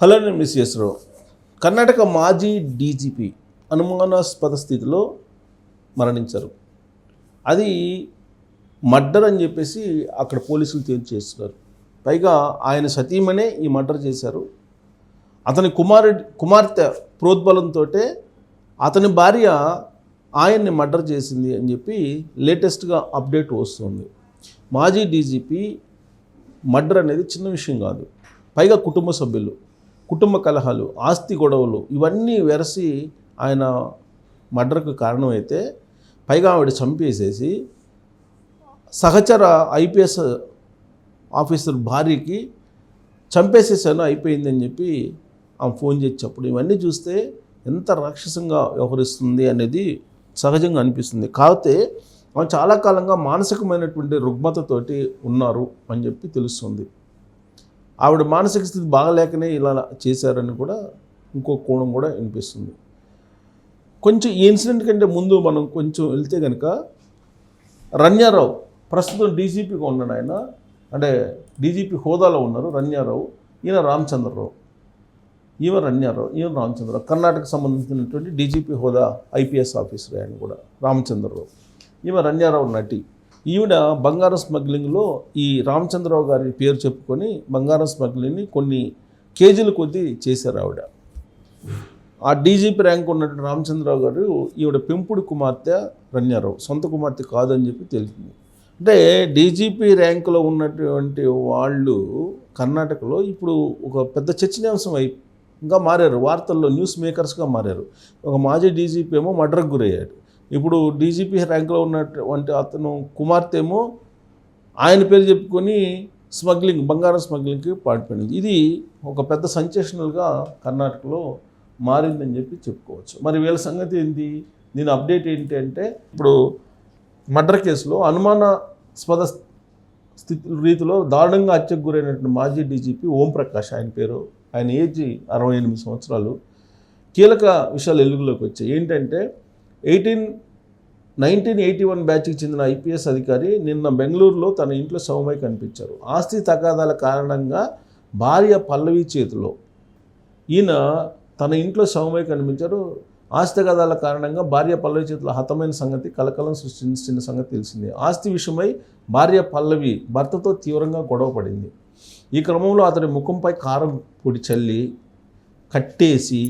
Hello, నేను miss రావు. కర్ణాటక మాజీ DGP అనుమానాస్పద స్థితిలో మరణించారు. అది మర్డర్ అని చెప్పేసి అక్కడ పోలీసులు తేల్చేస్తున్నారు. పైగా ఆయన సతీమణే ఈ మర్డర్ చేశారు. అతని కుమార్తె ప్రోద్బలంతో అతని భార్య ఆయన్ని మర్డర్ చేసింది అని చెప్పి లేటెస్ట్గా అప్డేట్ వస్తుంది. మాజీ డీజీపీ మర్డర్ అనేది చిన్న విషయం కాదు. పైగా కుటుంబ కలహాలు, ఆస్తి గొడవలు ఇవన్నీ వెరసి ఆయన మర్డర్కు కారణమైతే, పైగా ఆవిడ చంపేసేసి సహచర ఐపీఎస్ ఆఫీసర్ భార్యకి చంపేసేసాను అయిపోయిందని చెప్పి ఆమె ఫోన్ చేసేటప్పుడు ఇవన్నీ చూస్తే ఎంత రాక్షసంగా వ్యవహరిస్తుంది అనేది సహజంగా అనిపిస్తుంది. కాకపోతే ఆమె చాలా కాలంగా మానసికమైనటువంటి రుగ్మతతోటి ఉన్నారు అని చెప్పి తెలుస్తుంది. ఆవిడ మానసిక స్థితి బాగలేకనే ఇలా చేశారని కూడా ఇంకో కోణం కూడా వినిపిస్తుంది. కొంచెం ఈ ఇన్సిడెంట్ కంటే ముందు మనం కొంచెం వెళ్తే కనుక, రన్యారావు ప్రస్తుతం డీజీపీగా ఉన్నాడు. ఆయన అంటే డీజీపీ హోదాలో ఉన్నారు రన్యారావు. ఈయన రామచంద్రరావు, ఈమె రన్యారావు, ఈయన రామచంద్రరావు. కర్ణాటకకు సంబంధించినటువంటి డీజీపీ హోదా ఐపీఎస్ ఆఫీసర్ ఆయన కూడా రామచంద్రరావు. ఈమె రన్యారావు నటి. ఈవిడ బంగారం స్మగ్లింగ్లో ఈ రామచంద్రరావు గారి పేరు చెప్పుకొని బంగారం స్మగ్లింగ్ని కొన్ని కేజీల కొద్దీ చేశారు ఆవిడ. ఆ డీజీపీ ర్యాంక్ ఉన్నటువంటి రామచంద్రరావు గారు ఈవిడ పెంపుడు కుమార్తె రన్యారావు, సొంత కుమార్తె కాదని చెప్పి తెలిసింది. అంటే డీజీపీ ర్యాంకులో ఉన్నటువంటి వాళ్ళు కర్ణాటకలో ఇప్పుడు ఒక పెద్ద చర్చనీయాంశం ఇంకా మారారు. వార్తల్లో న్యూస్ మేకర్స్గా మారారు. ఒక మాజీ డీజీపీ ఏమో మర్డర్కు గురయ్యాడు. ఇప్పుడు డీజీపీ ర్యాంక్లో ఉన్నటువంటి అతను కుమార్తె ఏమో ఆయన పేరు చెప్పుకొని బంగారం స్మగ్లింగ్కి పాల్పడింది. ఇది ఒక పెద్ద సెన్సేషనల్గా కర్ణాటకలో మారిందని చెప్పి చెప్పుకోవచ్చు. మరి వీళ్ళ సంగతి ఏంటి? దీని అప్డేట్ ఏంటి అంటే, ఇప్పుడు మర్డర్ కేసులో అనుమానాస్పద రీతిలో దారుణంగా హత్యకు గురైనటువంటి మాజీ డీజీపీ ఓంప్రకాష్ ఆయన పేరు. ఆయన ఏజ్ 68 సంవత్సరాలు. కీలక విషయాలు వెలుగులోకి వచ్చాయి. ఏంటంటే 1981 బ్యాచ్కి చెందిన ఐపీఎస్ అధికారి నిన్న బెంగళూరులో తన ఇంట్లో శవమై కనిపించారు. ఆస్తి తగాదాల కారణంగా భార్య పల్లవి చేతిలో ఈయన తన ఇంట్లో శవమై కనిపించారు. ఆస్తి తగాదాల కారణంగా భార్య పల్లవి చేతిలో హతమైన సంగతి కలకలం సృష్టించిన సంగతి తెలిసింది. ఆస్తి విషయమై భార్య పల్లవి భర్తతో తీవ్రంగా గొడవ పడింది. ఈ క్రమంలో అతని ముఖంపై కారం పొడి చల్లి కట్టేసి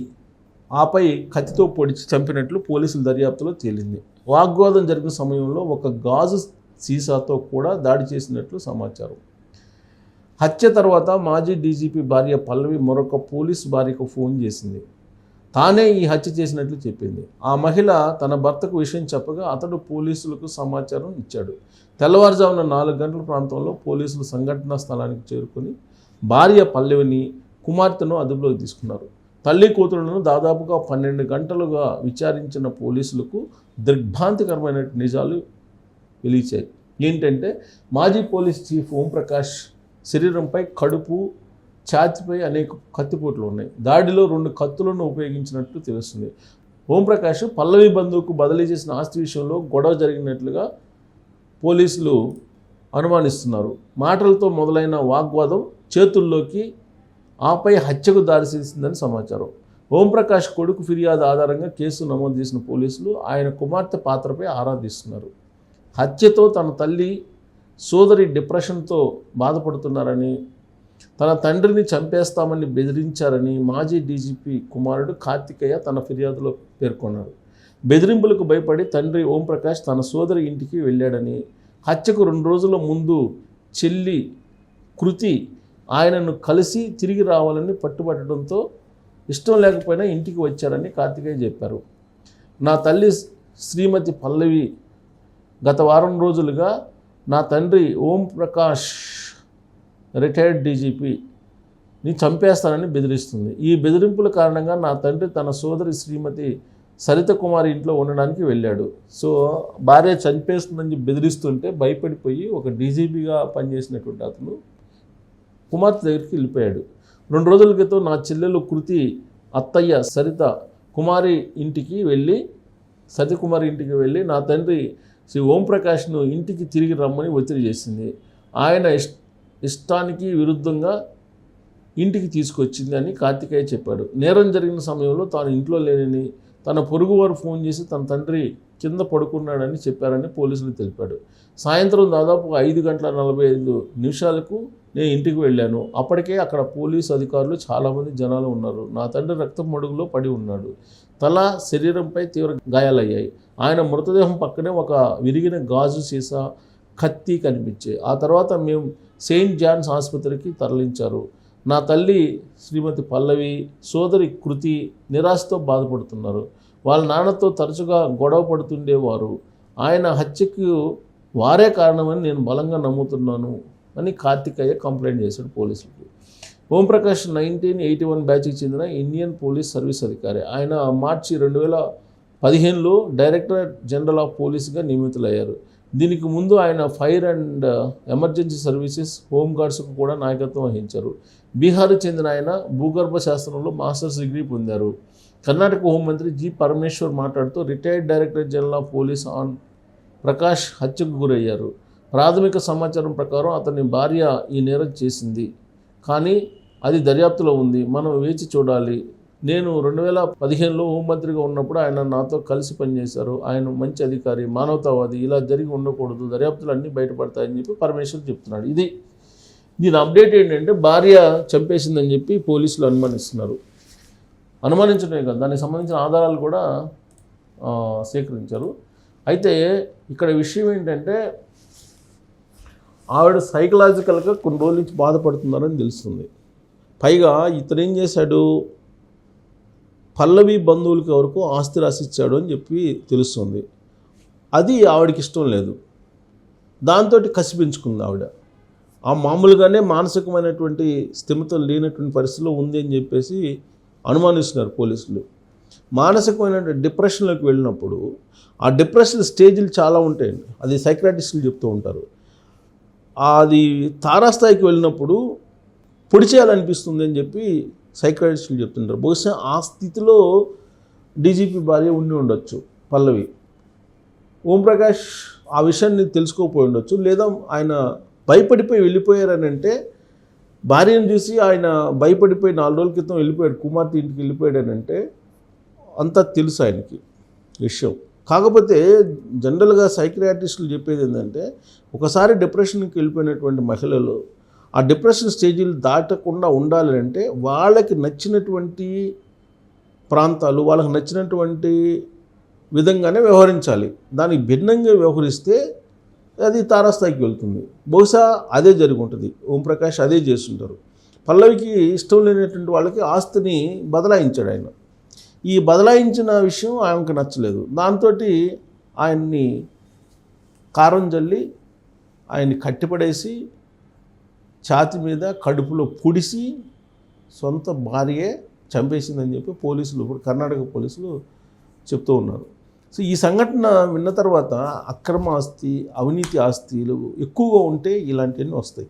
ఆపై కత్తితో పొడిచి చంపినట్లు పోలీసుల దర్యాప్తులో తేలింది. వాగ్వాదం జరిగిన సమయంలో ఒక గాజు సీసాతో కూడా దాడి చేసినట్లు సమాచారం. హత్య తర్వాత మాజీ డీజీపీ భార్య పల్లవి మరొక పోలీసు భార్యకు ఫోన్ చేసింది. తానే ఈ హత్య చేసినట్లు చెప్పింది. ఆ మహిళ తన భర్తకు విషయం చెప్పగా అతడు పోలీసులకు సమాచారం ఇచ్చాడు. తెల్లవారుజామున 4 గంటల ప్రాంతంలో పోలీసులు సంఘటనా స్థలానికి చేరుకొని భార్య పల్లవిని, కుమార్తెను అదుపులోకి తీసుకున్నారు. తల్లి కూతురులను దాదాపుగా 12 గంటలుగా విచారించిన పోలీసులకు దిగ్భ్రాంతికరమైన నిజాలు వెలిచాయి. ఏంటంటే, మాజీ పోలీస్ చీఫ్ ఓంప్రకాష్ శరీరంపై కడుపు, ఛాతీపై అనేక కత్తిపోట్లు ఉన్నాయి. దాడిలో 2 కత్తులను ఉపయోగించినట్లు తెలుస్తుంది. ఓంప్రకాష్ పల్లవి బంధువుకు బదిలీ చేసిన ఆస్తి విషయంలో గొడవ జరిగినట్లుగా పోలీసులు అనుమానిస్తున్నారు. మాటలతో మొదలైన వాగ్వాదం చేతుల్లోకి ఆపై హత్యకు దారితీసిందని సమాచారం. ఓంప్రకాష్ కొడుకు ఫిర్యాదు ఆధారంగా కేసు నమోదు చేసిన పోలీసులు ఆయన కుమార్తె పాత్రపై ఆరా తీస్తున్నారు. హత్యతో తన తల్లి, సోదరి డిప్రెషన్తో బాధపడుతున్నారని, తన తండ్రిని చంపేస్తామని బెదిరించారని మాజీ డీజీపీ కుమారుడు కార్తికేయ తన ఫిర్యాదులో పేర్కొన్నాడు. బెదిరింపులకు భయపడి తండ్రి ఓంప్రకాష్ తన సోదరి ఇంటికి వెళ్ళాడని, హత్యకు 2 రోజుల ముందు చెల్లి కృతి ఆయనను కలిసి తిరిగి రావాలని పట్టుబట్టడంతో ఇష్టం లేకపోయినా ఇంటికి వచ్చారని కార్తికేయ చెప్పారు. నా తల్లి శ్రీమతి పల్లవి గత వారం రోజులుగా నా తండ్రి ఓంప్రకాష్ రిటైర్డ్ డీజీపీని చంపేస్తానని బెదిరిస్తుంది. ఈ బెదిరింపుల కారణంగా నా తండ్రి తన సోదరి శ్రీమతి సరిత కుమారి ఇంట్లో ఉండడానికి వెళ్ళాడు. సో భార్య చంపేస్తుందని బెదిరిస్తుంటే భయపడిపోయి ఒక డీజీపీగా పనిచేసినటువంటి అతను కుమార్తె దగ్గరికి వెళ్ళిపోయాడు. 2 రోజుల క్రితం నా చెల్లెలు కృతి అత్తయ్య సరిత కుమారి ఇంటికి వెళ్ళి నా తండ్రి శ్రీ ఓంప్రకాష్ను ఇంటికి తిరిగి రమ్మని ఒత్తిడి చేసింది. ఆయన ఇష్టానికి విరుద్ధంగా ఇంటికి తీసుకొచ్చింది అని కార్తికేయ చెప్పాడు. నేరం జరిగిన సమయంలో తాను ఇంట్లో లేనని, తన పొరుగువారు ఫోన్ చేసి తన తండ్రి కింద పడుకున్నాడని చెప్పారని పోలీసులు తెలిపాడు. సాయంత్రం దాదాపు 5:45 నేను ఇంటికి వెళ్ళాను. అప్పటికే అక్కడ పోలీసు అధికారులు చాలామంది జనాలు ఉన్నారు. నా తండ్రి రక్తం మడుగులో పడి ఉన్నాడు. తల, శరీరంపై తీవ్ర గాయాలయ్యాయి. ఆయన మృతదేహం పక్కనే ఒక విరిగిన గాజు సీసా, కత్తి కనిపించాయి. ఆ తర్వాత మేము సెయింట్ జాన్స్ ఆసుపత్రికి తరలించారు. నా తల్లి శ్రీమతి పల్లవి, సోదరి కృతి నిరాశతో బాధపడుతున్నారు. వాళ్ళ నాన్నతో తరచుగా గొడవ పడుతుండేవారు. ఆయన హత్యకు వారే కారణమని నేను బలంగా నమ్ముతున్నాను అని కార్తికేయ కంప్లైంట్ చేశాడు పోలీసులకు. ఓంప్రకాష్ 1981 బ్యాచ్కి చెందిన ఇండియన్ పోలీస్ సర్వీస్ అధికారి. ఆయన మార్చి 2015లో డైరెక్టర్ జనరల్ ఆఫ్ పోలీస్గా నియమితులయ్యారు. దీనికి ముందు ఆయన ఫైర్ అండ్ ఎమర్జెన్సీ సర్వీసెస్, హోంగార్డ్స్కు కూడా నాయకత్వం వహించారు. బీహార్కు చెందిన ఆయన భూగర్భ శాస్త్రంలో మాస్టర్స్ డిగ్రీ పొందారు. కర్ణాటక హోంమంత్రి జి. పరమేశ్వర్ మాట్లాడుతూ retired director general of police on Prakash హత్యకు గురయ్యారు. ప్రాథమిక సమాచారం ప్రకారం అతని భార్య ఈ నేరం చేసింది, కానీ అది దర్యాప్తులో ఉంది. మనం వేచి చూడాలి. నేను 2015లో హోంమంత్రిగా ఉన్నప్పుడు ఆయన నాతో కలిసి పనిచేశారు. ఆయన మంచి అధికారి, మానవతావాది. ఇలా జరిగి ఉండకూడదు. దర్యాప్తులు అన్నీ బయటపడతాయని చెప్పి పరమేశ్వర్ చెప్తున్నాడు. దీని అప్డేట్ ఏంటంటే భార్య చంపేసిందని చెప్పి పోలీసులు అనుమానిస్తున్నారు. అనుమానించడమే కాదు, దానికి సంబంధించిన ఆధారాలు కూడా సేకరించారు. అయితే ఇక్కడ విషయం ఏంటంటే ఆవిడ సైకలాజికల్గా కొన్ని రోజుల నుంచి బాధపడుతున్నారని తెలుస్తుంది. పైగా ఇతను ఏం చేశాడు, పల్లవి బంధువులకి వరకు ఆస్తి రాసిచ్చాడు అని చెప్పి తెలుస్తుంది. అది ఆవిడకి ఇష్టం లేదు. దాంతో కసి పెంచుకుంది ఆవిడ. ఆ మామూలుగానే మానసికమైనటువంటి స్థిమితం లేనటువంటి పరిస్థితిలో ఉంది అని చెప్పేసి అనుమానిస్తున్నారు పోలీసులు. మానసికమైన డిప్రెషన్లోకి వెళ్ళినప్పుడు ఆ డిప్రెషన్ స్టేజ్లు చాలా ఉంటాయండి. అది సైక్రాటిస్టులు చెప్తూ ఉంటారు. అది తారాస్థాయికి వెళ్ళినప్పుడు పొడి చేయాలనిపిస్తుంది అని చెప్పి సైక్రాటిస్టులు చెప్తుంటారు. బహుశా ఆ స్థితిలో డీజీపీ భార్య ఉండి ఉండొచ్చు పల్లవి. ఓంప్రకాష్ ఆ విషయాన్ని తెలుసుకోకపోయి ఉండొచ్చు. లేదా ఆయన భయపడిపోయి వెళ్ళిపోయారని అంటే, భార్యను చూసి ఆయన భయపడిపోయి 4 రోజుల క్రితం వెళ్ళిపోయాడు, కుమార్తె ఇంటికి వెళ్ళిపోయాడని అంటే అంతా తెలుసు ఆయనకి విషయం. కాకపోతే జనరల్గా సైక్రియాటిస్టులు చెప్పేది ఏంటంటే, ఒకసారి డిప్రెషన్కి వెళ్ళిపోయినటువంటి మహిళలు ఆ డిప్రెషన్ స్టేజీలు దాటకుండా ఉండాలి అంటే వాళ్ళకి నచ్చినటువంటి ప్రాంతాలు, వాళ్ళకి నచ్చినటువంటి విధంగానే వ్యవహరించాలి. దానికి భిన్నంగా వ్యవహరిస్తే అది తారాస్థాయికి వెళ్తుంది. బహుశా అదే జరిగి ఉంటుంది. ఓంప్రకాష్ అదే చేస్తుంటారు. పల్లవికి ఇష్టం లేనటువంటి వాళ్ళకి ఆస్తిని బదలాయించాడు ఆయన. ఈ బదలాయించిన విషయం ఆమెకు నచ్చలేదు. దాంతో ఆయన్ని కారం జల్లి ఆయన్ని కట్టిపడేసి ఛాతి మీద కడుపులో పొడిసి సొంత భార్యే చంపేసిందని చెప్పి పోలీసులు, ఇప్పుడు కర్ణాటక పోలీసులు చెప్తూ ఉన్నారు. సో ఈ సంఘటన విన్న తర్వాత అక్రమ ఆస్తి, అవినీతి ఆస్తులు ఎక్కువగా ఉంటే ఇలాంటివన్నీ వస్తాయి.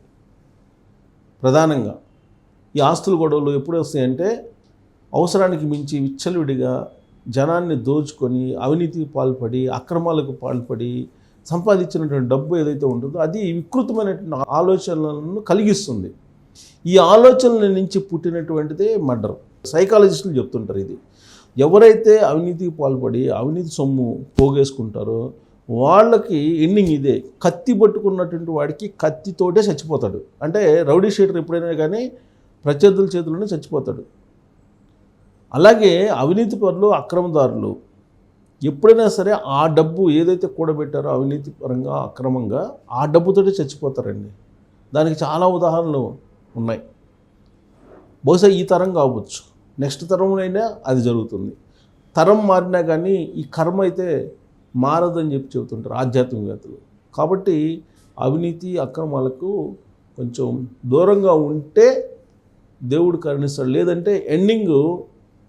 ప్రధానంగా ఈ ఆస్తుల గొడవలు ఎప్పుడు వస్తాయంటే, అవసరానికి మించి విచ్చలవిడిగా జనాన్ని దోచుకొని అవినీతికి పాల్పడి, అక్రమాలకు పాల్పడి సంపాదించినటువంటి డబ్బు ఏదైతే ఉంటుందో అది వికృతమైనటువంటి ఆలోచనలను కలిగిస్తుంది. ఈ ఆలోచనల నుంచి పుట్టినటువంటిదే మర్డర్. సైకాలజిస్టులు చెప్తుంటారు ఇది. ఎవరైతే అవినీతికి పాల్పడి అవినీతి సొమ్ము పోగేసుకుంటారో వాళ్ళకి ఎండింగ్ ఇదే. కత్తి పట్టుకున్నటువంటి వాడికి కత్తితోటే చచ్చిపోతాడు. అంటే రౌడీ షీటర్ ఎప్పుడైనా కానీ ప్రత్యర్థుల చేతుల్లోనే చచ్చిపోతాడు. అలాగే అవినీతి పరులు, అక్రమదారులు ఎప్పుడైనా సరే ఆ డబ్బు ఏదైతే కూడబెట్టారో అవినీతి పరంగా, అక్రమంగా, ఆ డబ్బుతోటే చచ్చిపోతారండి. దానికి చాలా ఉదాహరణలు ఉన్నాయి. బహుశా ఈ తరం కావచ్చు, నెక్స్ట్ తరంలోనైనా అది జరుగుతుంది. తరం మారినా కానీ ఈ కర్మ అయితే మారదని చెప్పి చెబుతుంటారు ఆధ్యాత్మికవేత్తలు. కాబట్టి అవినీతి, అక్రమాలకు కొంచెం దూరంగా ఉంటే దేవుడు కరుణిస్తాడు. లేదంటే ఎండింగ్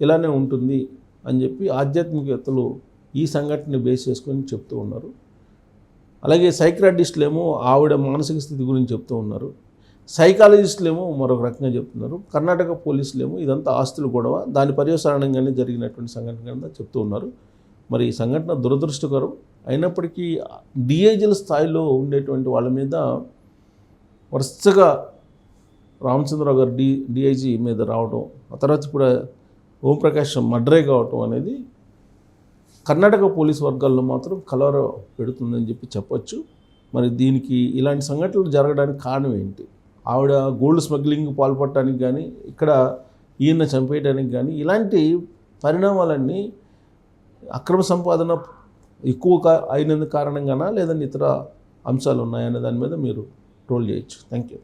ఇలానే ఉంటుంది అని చెప్పి ఆధ్యాత్మికవేత్తలు ఈ సంఘటనని బేస్ చేసుకొని చెప్తూ ఉన్నారు. అలాగే సైక్రాటిస్టులేమో ఆవిడ మానసిక స్థితి గురించి చెప్తూ ఉన్నారు. సైకాలజిస్టులేమో మరొక రకంగా చెప్తున్నారు. కర్ణాటక పోలీసులేమో ఇదంతా ఆస్తుల గొడవ, దాని పర్యవసానంగానే జరిగినటువంటి సంఘటన కింద చెప్తూ ఉన్నారు. మరి ఈ సంఘటన దురదృష్టకరం అయినప్పటికీ డిఐజీల స్థాయిలో ఉండేటువంటి వాళ్ళ మీద వరుసగా రామచంద్రరావు గారు డిఐజీ మీద రావడం, ఆ తర్వాత ఇప్పుడు ఓంప్రకాష్ మర్డరే కావటం అనేది కర్ణాటక పోలీస్ వర్గాల్లో మాత్రం కలవర పెడుతుందని చెప్పొచ్చు. మరి దీనికి ఇలాంటి సంఘటనలు జరగడానికి కారణం ఏంటి? ఆవిడ గోల్డ్ స్మగ్లింగ్ పాల్పడటానికి కానీ, ఇక్కడ ఈయన చంపేయడానికి కానీ, ఇలాంటి పరిణామాలన్నీ అక్రమ సంపాదన ఎక్కువ అయినందుకు కారణంగానా, లేదంటే ఇతర అంశాలు ఉన్నాయనే దాని మీద మీరు ట్రోల్ చేయొచ్చు. Thank you.